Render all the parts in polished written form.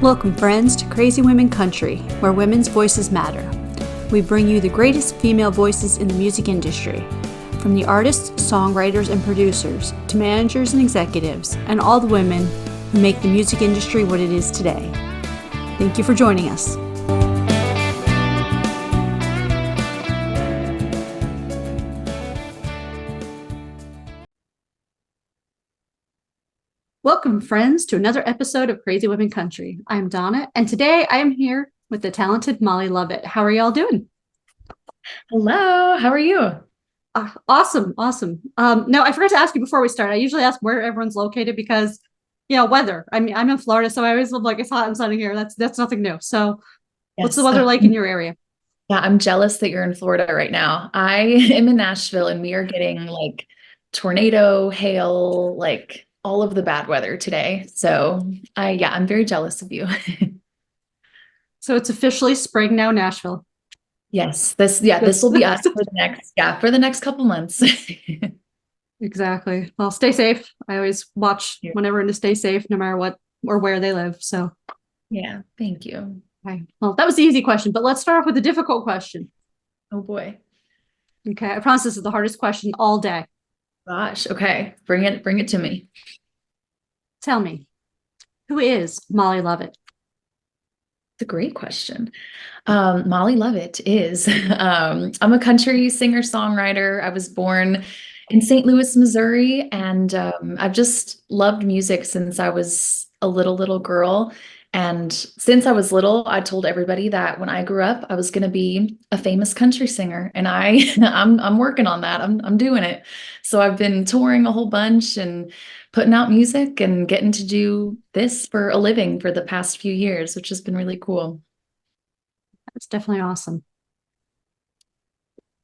Welcome, friends, to Crazy Women Country, where women's voices matter. We bring you the greatest female voices in the music industry, from the artists, songwriters, and producers, to managers and executives, and all the women who make the music industry what it is today. Thank you for joining us. Welcome, friends, to another episode of Crazy Women Country. I'm Donna, and today I am here with the talented Molly Lovette. How are y'all doing? Hello, how are you? Awesome. No, I forgot to ask you before we start. I usually ask where everyone's located because, weather. I mean, I'm in Florida, so I always live like it's hot and sunny here. That's nothing new. So, what's the Yes. weather like in your area? Yeah, I'm jealous that you're in Florida right now. I am in Nashville and we are getting like tornado, hail, like all of the bad weather today. So I'm very jealous of you. So it's officially spring now, Nashville. Yes, this will be us for the next couple months. Exactly. Well, stay safe. I always watch whenever to stay safe, no matter what or where they live. So, Yeah, thank you. okay. Well, that was the easy question, but let's start off with a difficult question. Oh boy. Okay, I promise this is the hardest question all day. Gosh, okay. Bring it to me. Tell me, who is Molly Lovette? It's a great question. Molly Lovette is, I'm a country singer songwriter. I was born in St. Louis, Missouri, and I've just loved music since I was a little girl. And since I was little, I told everybody that when I grew up, I was going to be a famous country singer, and I'm working on that. I'm doing it. So I've been touring a whole bunch and putting out music and getting to do this for a living for the past few years, which has been really cool. That's definitely awesome.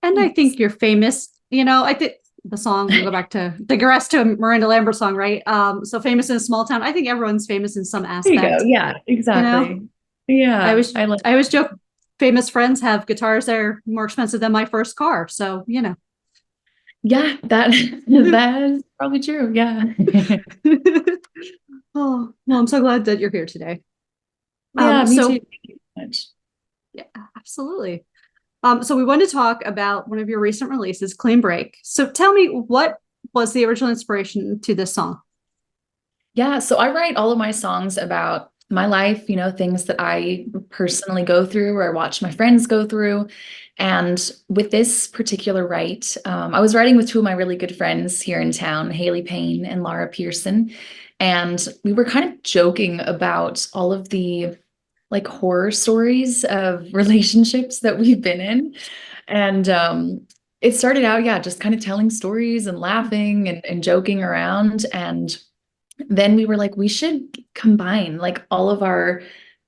And I Thanks. think you're famous. I think the song, we'll go back to digress to a Miranda Lambert song, right? So famous in a small town. I think everyone's famous in some There you go. aspect. Yeah, You know, exactly. I Yeah, always I always joke famous friends have guitars that are more expensive than my first car. So. yeah, that that is probably true. Yeah. Oh, well, I'm so glad that you're here today. Yeah, me too. So Thank you so much. yeah, absolutely. So we want to talk about one of your recent releases, Clean Break. So tell me, what was the original inspiration to this song? Yeah, so I write all of my songs about my life, things that I personally go through or I watch my friends go through. And with this particular write, I was writing with two of my really good friends here in town, Haley Payne and Laura Pearson. And we were kind of joking about all of the like horror stories of relationships that we've been in. And it started out, yeah, just kind of telling stories and laughing and joking around. And then we were like, we should combine like all of our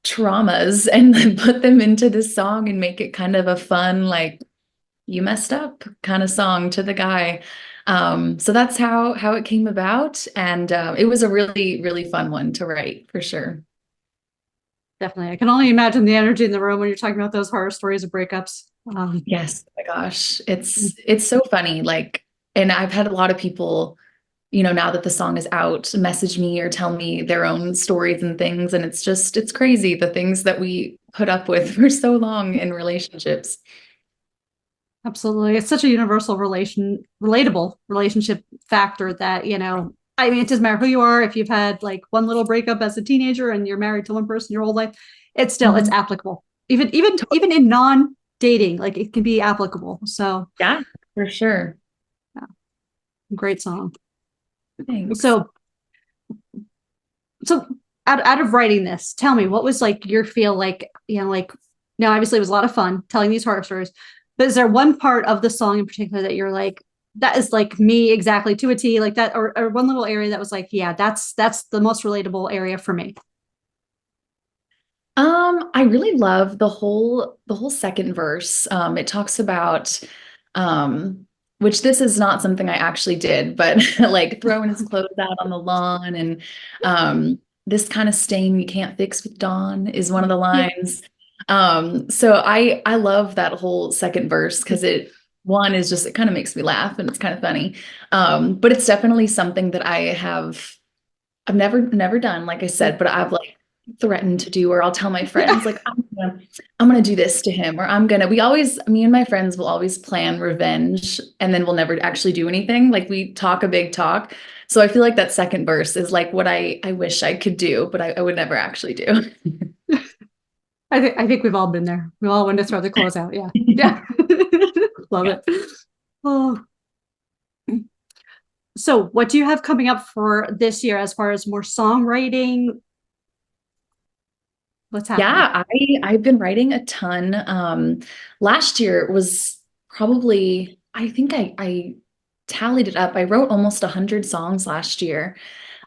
traumas and then put them into this song and make it kind of a fun, like, you messed up kind of song to the guy. So that's how it came about. And it was a really fun one to write for sure. Definitely. I can only imagine the energy in the room when you're talking about those horror stories of breakups. Yes, oh my gosh. It's so funny. Like, and I've had a lot of people, now that the song is out, message me or tell me their own stories and things. And it's crazy the things that we put up with for so long in relationships. Absolutely. It's such a universal relatable relationship factor that, I mean, it doesn't matter who you are. If you've had like one little breakup as a teenager and you're married to one person your whole life, it's Mhm. applicable. Even in non-dating, like it can be applicable. So Yeah, for sure. yeah, great song. Thanks. So so out of writing this, tell me what was like your feel like, like now obviously it was a lot of fun telling these horror stories, but is there one part of the song in particular that you're like, that is like me exactly to a T, like that, or one little area that was like, yeah, that's the most relatable area for me. I really love the whole second verse. It talks about which this is not something I actually did, but like throwing his clothes out on the lawn and this kind of stain you can't fix with Dawn is one of the Yeah. lines. So I love that whole second verse because it kind of makes me laugh and it's kind of funny. But it's definitely something that I've never done, like I said, but I've like threaten to do, or I'll tell my Yeah. friends like I'm gonna do this to him, or me and my friends will always plan revenge, and then we'll never actually do anything. Like we talk a big talk. So I feel like that second verse is like what I wish I could do, but I would never actually do. I think we've all been there. We all want to throw the clothes out. Yeah. Yeah. Love Yeah. it. Oh. So what do you have coming up for this year as far as more songwriting? What's happening? Yeah, I've been writing a ton. Last year was probably, I think I tallied it up. I wrote almost 100 songs last year.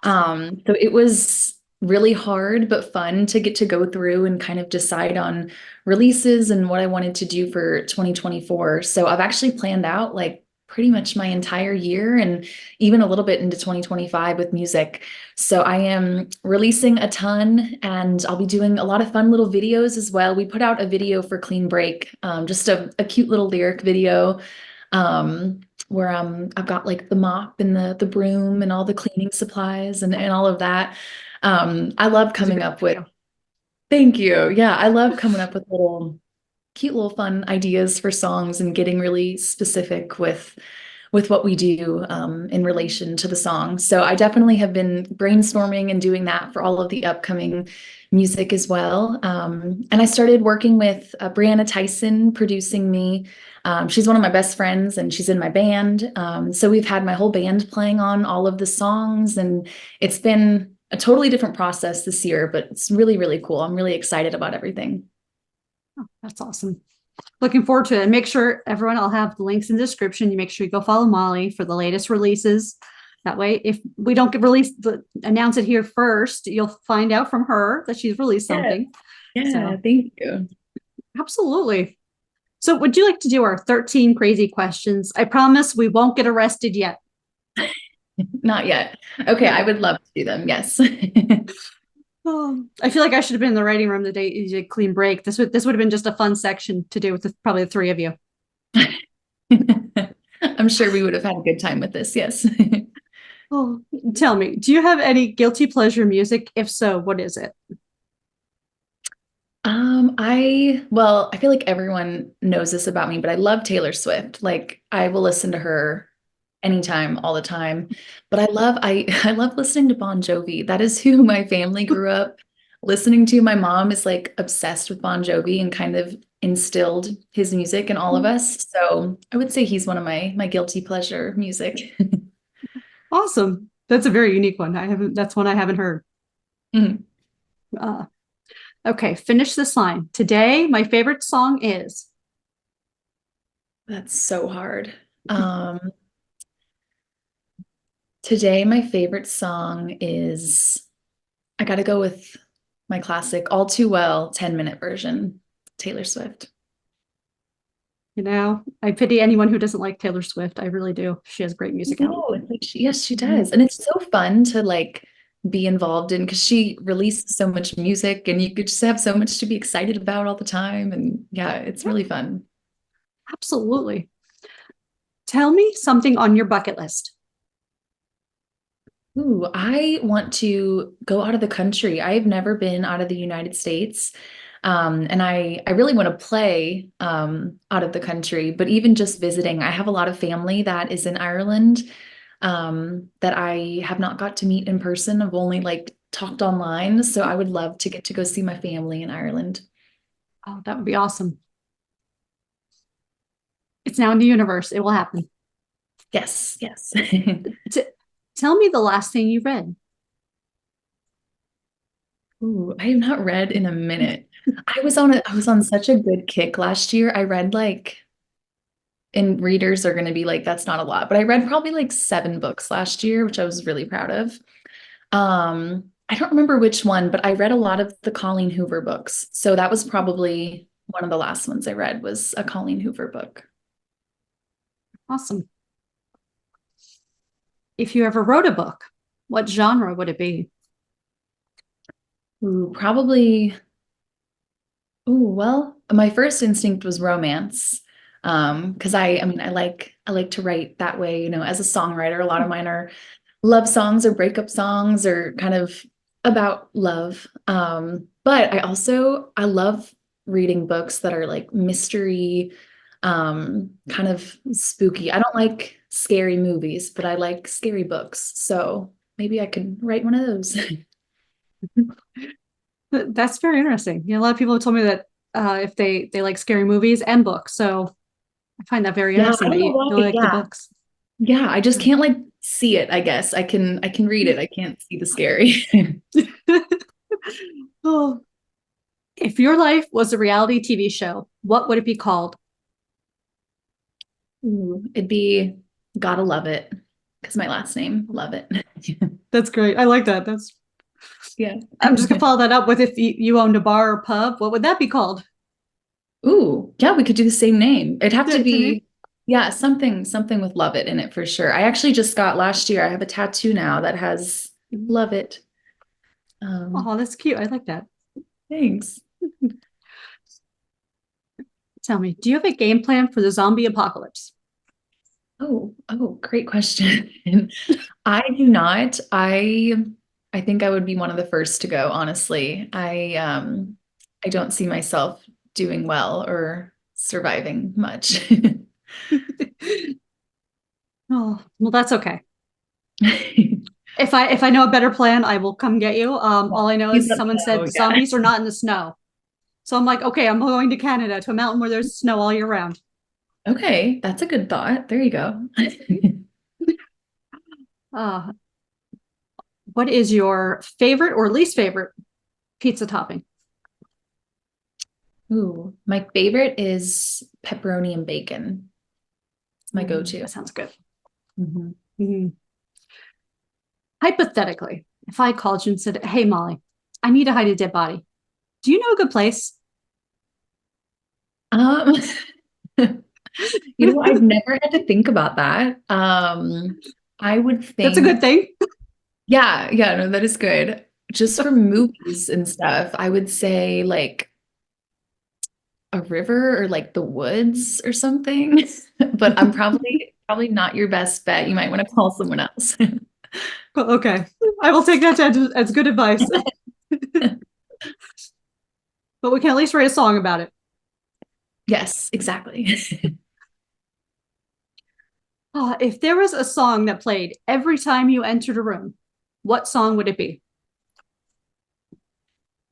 Awesome. So it was really hard but fun to get to go through and kind of decide on releases and what I wanted to do for 2024. So I've actually planned out like pretty much my entire year and even a little bit into 2025 with music. So I am releasing a ton and I'll be doing a lot of fun little videos as well. We put out a video for Clean Break, just a cute little lyric video. Where I've got like the mop and the broom and all the cleaning supplies and all of that. I love It's a coming great up with, video. thank you. Yeah, I love coming up with little cute little fun ideas for songs and getting really specific with what we do in relation to the song. So I definitely have been brainstorming and doing that for all of the upcoming music as well. And I started working with Brianna Tyson producing me. She's one of my best friends and she's in my band. So we've had my whole band playing on all of the songs, and it's been a totally different process this year, but it's really, really cool. I'm really excited about everything. Oh, that's awesome. Looking forward to it. And make sure everyone, I'll have the links in the description. You make sure you go follow Molly for the latest releases. That way, if we don't get released, announce it here first, you'll find out from her that she's released Yeah, something. yeah, So, thank you. absolutely. So, would you like to do our 13 crazy questions? I promise we won't get arrested yet. Not yet. Okay, Not I yet. would love to do them. Yes. Oh, I feel like I should have been in the writing room the day you did clean break. This would have been just a fun section to do with probably the three of you. I'm sure we would have had a good time with this. Yes. Oh, tell me, do you have any guilty pleasure music? If so, what is it? Well, I feel like everyone knows this about me, but I love Taylor Swift. Like I will listen to her anytime, all the time. But I love listening to Bon Jovi. That is who my family grew up listening to. My mom is like obsessed with Bon Jovi and kind of instilled his music in all of us. So I would say he's one of my guilty pleasure music. Awesome. That's a very unique one. That's one I haven't heard. Mhm. Uh, okay, finish this line. Today, my favorite song is. That's so hard. Um, Today, my favorite song is I gotta go with my classic All Too Well 10-minute version, Taylor Swift. I pity anyone who doesn't like Taylor Swift. I really do. She has great music out. No, it's like yes, she Mhm. does. And it's so fun to like be involved in because she releases so much music and you could just have so much to be excited about all the time. And yeah, it's Yeah, really fun. absolutely. Tell me something on your bucket list. Ooh, I want to go out of the country. I've never been out of the United States. And I really want to play out of the country, but even just visiting, I have a lot of family that is in Ireland that I have not got to meet in person. I've only like talked online. So I would love to get to go see my family in Ireland. Oh, that would be awesome. It's now in the universe. It will happen. Yes, yes. T- Tell me the last thing you read. Ooh, I have not read in a minute. I was on such a good kick last year. I read like, and readers are going to be like, that's not a lot, but I read probably like 7 books last year, which I was really proud of. I don't remember which one, but I read a lot of the Colleen Hoover books. So that was probably one of the last ones I read was a Colleen Hoover book. Awesome. If you ever wrote a book, what genre would it be? Ooh, probably, ooh, well, my first instinct was romance. Because I mean, I like to write that way, as a songwriter. A lot of mine are love songs or breakup songs or kind of about love. But I love reading books that are like mystery, kind of spooky. I don't like scary movies, but I like scary books. So maybe I could write one of those. That's very interesting. A lot of people have told me that if they like scary movies and books, so I find that very Yeah, interesting I that don't know you why. like the Yeah. books. Yeah, I just can't like see it, I guess. I can read it. I can't see the scary. Oh, if your life was a reality TV show, what would it be called? Ooh, it'd be Gotta Love It because my last name, love it. That's great. I like that. That's Yeah. I'm just gonna follow that up with if you owned a bar or pub, what would that be called? Ooh, yeah, we could do the same name. It'd have to Same name? be, yeah, something with love it in it for sure. I actually just got last year, I have a tattoo now that has love it. Um, Oh, that's cute. I like that. thanks. Tell me, do you have a game plan for the zombie apocalypse? Oh, great question. I do not. I think I would be one of the first to go, honestly. I don't see myself doing well or surviving much. Oh, well, that's okay. If I know a better plan, I will come get you. All I know Please is let me someone know. said Yeah. zombies are not in the snow. So I'm like, okay, I'm going to Canada to a mountain where there's snow all year round. Okay, that's a good thought. There you go. Uh, what is your favorite or least favorite pizza topping? Ooh, my favorite is pepperoni and bacon. It's my That go-to. sounds good. Mhm. Mhm. Hypothetically, if I called you and said, "Hey, Molly, I need to hide a dead body. Do you know a good place?" Um, I've never had to think about that. I would That's a good think, thing. yeah, no, that is good. Just for movies and stuff, I would say like a river or like the woods or something. But I'm probably not your best bet. You might want to call someone else. Okay, I will take that as good advice. But we can at least write a song about it. Yes, exactly. If there was a song that played every time you entered a room, what song would it be?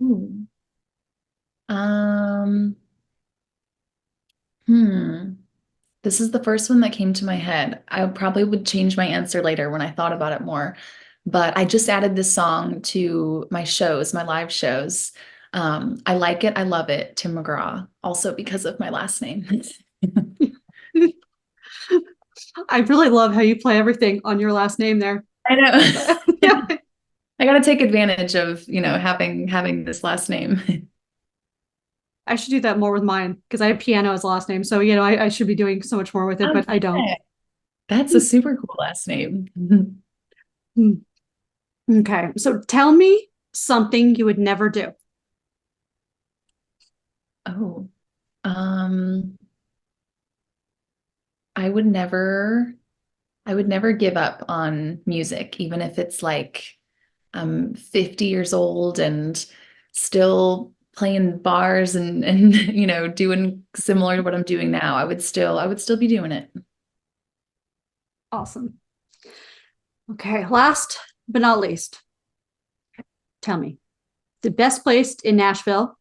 Ooh. Um, hmm. This is the first one that came to my head. I probably would change my answer later when I thought about it more. But I just added this song to my shows, my live shows. I like it. I love it. Tim McGraw, also because of my last name. I really love how you play everything on your last name there. I know. Yeah, I got to take advantage of, having this last name. I should do that more with mine because I have piano as last name. So, I should be doing so much more with it, Oh, but I don't. yeah. That's a super cool last name. Hmm. Okay. So tell me something you would never do. Oh, um, I would never I would never give up on music, even if it's like I'm 50 years old and still playing bars and doing similar to what I'm doing now. I would still be doing it. Awesome. Okay. Last but not least, tell me the best place in Nashville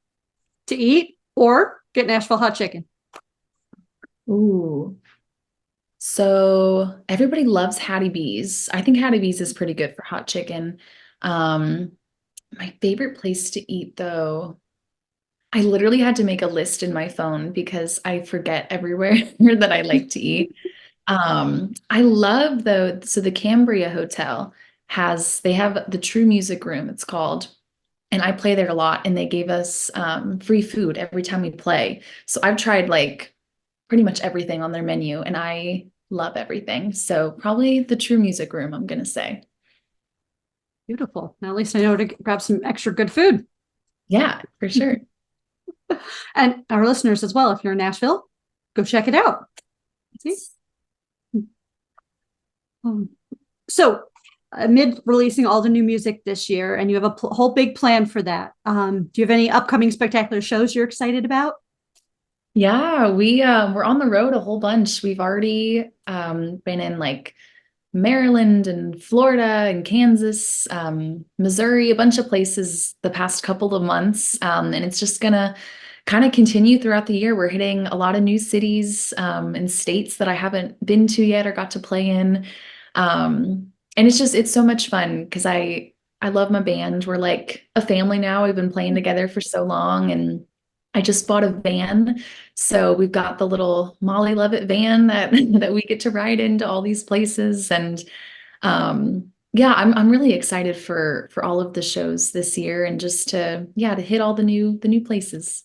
to eat or get Nashville hot chicken. Ooh. So everybody loves Hattie B's. I think Hattie B's is pretty good for hot chicken. Um, my favorite place to eat though, I literally had to make a list in my phone because I forget everywhere that I like to eat. I love though, so the Cambria Hotel they have the True Music Room, it's called, and I play there a lot, and they gave us free food every time we play. So I've tried like pretty much everything on their menu, and I love everything. So probably the True Music Room, I'm gonna say. Beautiful. Now at least I know to grab some extra good food. Yeah, for sure. And our listeners as well, if you're in Nashville, go check it out. See? Um, so amid releasing all the new music this year, and you have a whole big plan for that. Do you have any upcoming spectacular shows you're excited about? Yeah, we're on the road a whole bunch. We've already been in like Maryland and Florida and Kansas, Missouri, a bunch of places the past couple of months. And it's just gonna kind of continue throughout the year. We're hitting a lot of new cities and states that I haven't been to yet or got to play in. And it's so much fun because I love my band. We're like a family now. We've been playing together for so long, and I just bought a van. So we've got the little Molly Lovette van that that we get to ride into all these places. And yeah, I'm really excited for all of the shows this year and just to hit all the new places.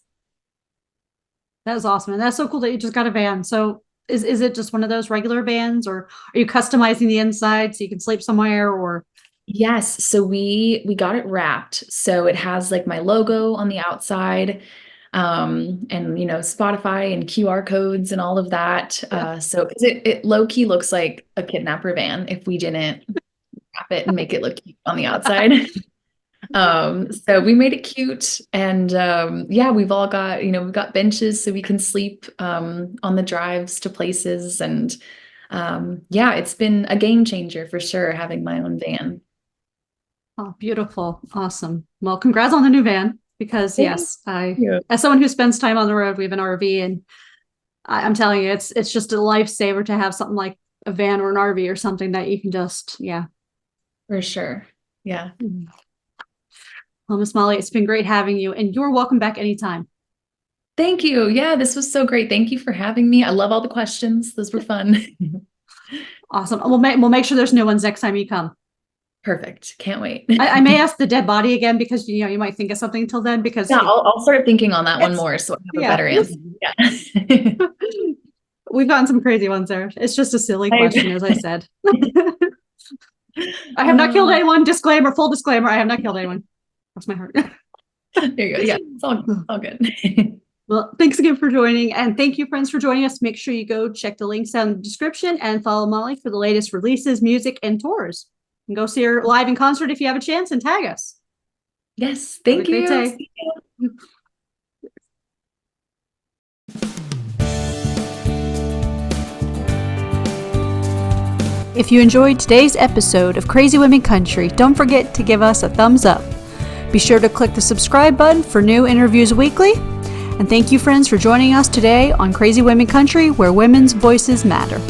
That is awesome. And that's so cool that you just got a van. So is it just one of those regular vans, or are you customizing the inside so you can sleep somewhere, or? Yes, so we got it wrapped. So it has like my logo on the outside, and Spotify and QR codes and all of that. So 'cause it low key looks like a kidnapper van if we didn't wrap it and make it look cute on the outside. So we made it cute, and yeah, we've all got, we've got benches so we can sleep on the drives to places, and yeah, it's been a game changer for sure having my own van. Oh, beautiful. Awesome. Well, congrats on the new van, because Thank yes, you. as someone who spends time on the road, we have an RV, and I'm telling you, it's just a lifesaver to have something like a van or an RV or something that you can just, yeah. For sure. Yeah. Mhm. Well, Miss Molly, it's been great having you, and you're welcome back anytime. Thank you. Yeah, this was so great. Thank you for having me. I love all the questions. Those were fun. Awesome. We'll make sure there's new ones next time you come. Perfect. Can't wait. I may ask the dead body again, because you might think of something till then, because Yeah, I'll start thinking on that one more so I have a yeah. better answer. Yeah. We've gotten some crazy ones there. It's just a silly question, as I said. I have not killed anyone. Disclaimer, full disclaimer, I have not killed anyone. Cross my heart. There you go. Yeah, it's all good. Well, thanks again for joining. And thank you, friends, for joining us. Make sure you go check the links down in the description and follow Molly for the latest releases, music, and tours. And go see her live in concert if you have a chance, and tag us. Yes, Have a thank great you. day. See you. If you enjoyed today's episode of Crazy Women Country, don't forget to give us a thumbs up. Be sure to click the subscribe button for new interviews weekly. And thank you, friends, for joining us today on Crazy Women Country, where women's voices matter.